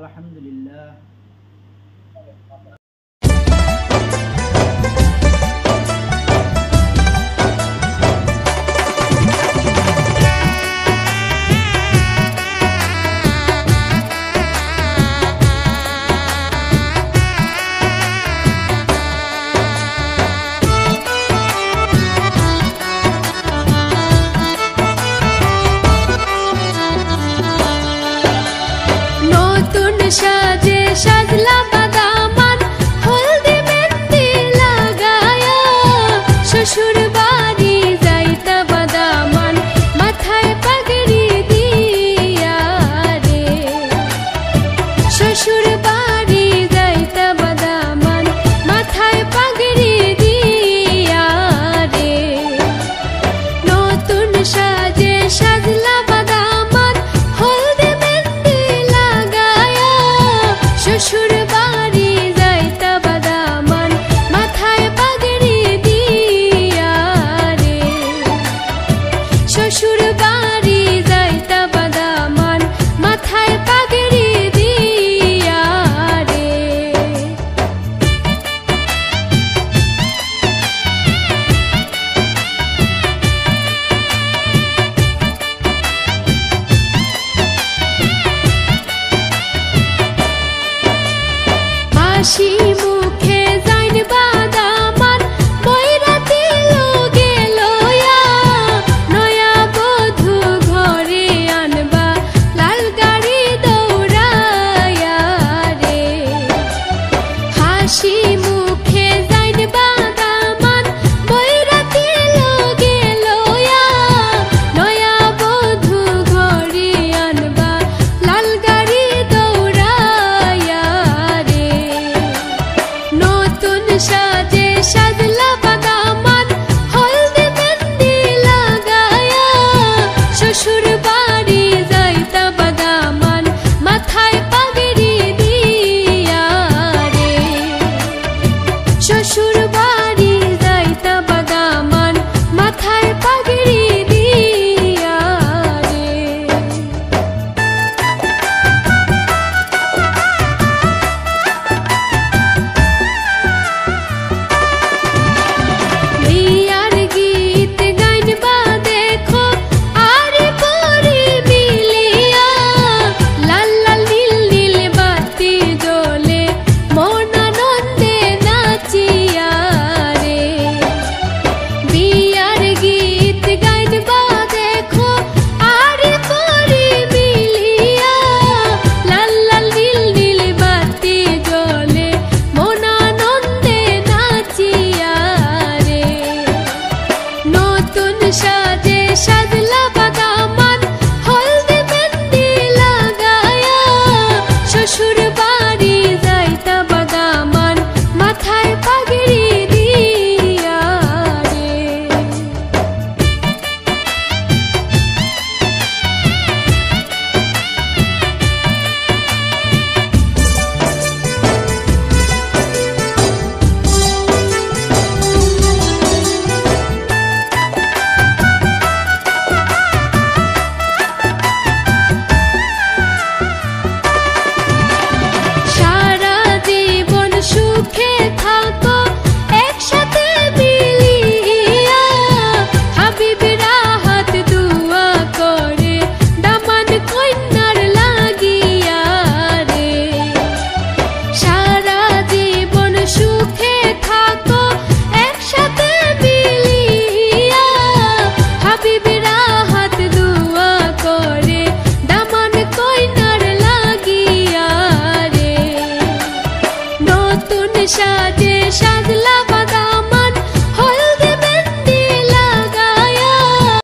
আলহামদুলিল্লাহ। সাজে সাজলা বাদামান হলদি মেহেন্দি লাগায়া শ্বশুর বাড়ি যাইতা বাদামান মাথায় পাগড়ি দিয়া রে শ্বশুর বাড়ি যাইতা বাদামান মাথায় পাগড়ি দিয়া রে নতুন সাজে সাজলা শ্বশুর বাড়ি যাইতা বাদামান মাথায় পাগড়ি দিয়া রে শ্বশুর বাড়ি যাইতা বাদামান মাথায় পাগড়ি দিয়া রে হাসি মুখে যাইন বাদামান বৈরাতি লোগে লয়া নয়া বধূ ঘরে আনবা লাল গাড়ি দৌড়ায়া রে হাসি মুখে যাইন বাদামান বৈরাতি লোগে লয়া নয়া বধূ ঘরে আনবা লাল গাড়ি দৌড়ায়া রে নতুন সাজে সাজলা বাদামান হলদি মেহেন্দি লাগায়া শ্বশুর বাড়ি যাইতা বাদামান মাথায় পাগড়ি দিয়া রে শ্বশুর বাড়ি যাইতা বাদামান মাথায় পাগড়ি দিয়া রে বিয়ার গীত গাইনবা দেখো আরে পরি মিলিয়া লাল লাল নীল নীল বাতি জ্বলে মন আনন্দে নাচিয়া রে বিয়ার গীত গাইনবা দেখো আরে পরি মিলিয়া লাল লাল নীল নীল বাতি জ্বলে মন আনন্দে নাচিয়া রে নতুন সাজে সাজলা বাদামান হলদি মেহেন্দি লাগায়া শ্বশুর বাড়ি যাইতা বাদামান মাথায় পাগড়ি দিয়া রে সারা জীবন সুখে থাকো একসাথে মিলিয়া হাবিবেরা হাত দুয়া করে দামান কন্যার লাগিয়া রে সারা জীবন সুখে থাকো একসাথে মিলিয়া হাবিবেরা হাত দুয়া করে দামান কন্যার লাগিয়া রে নতুন সাজে সাজলা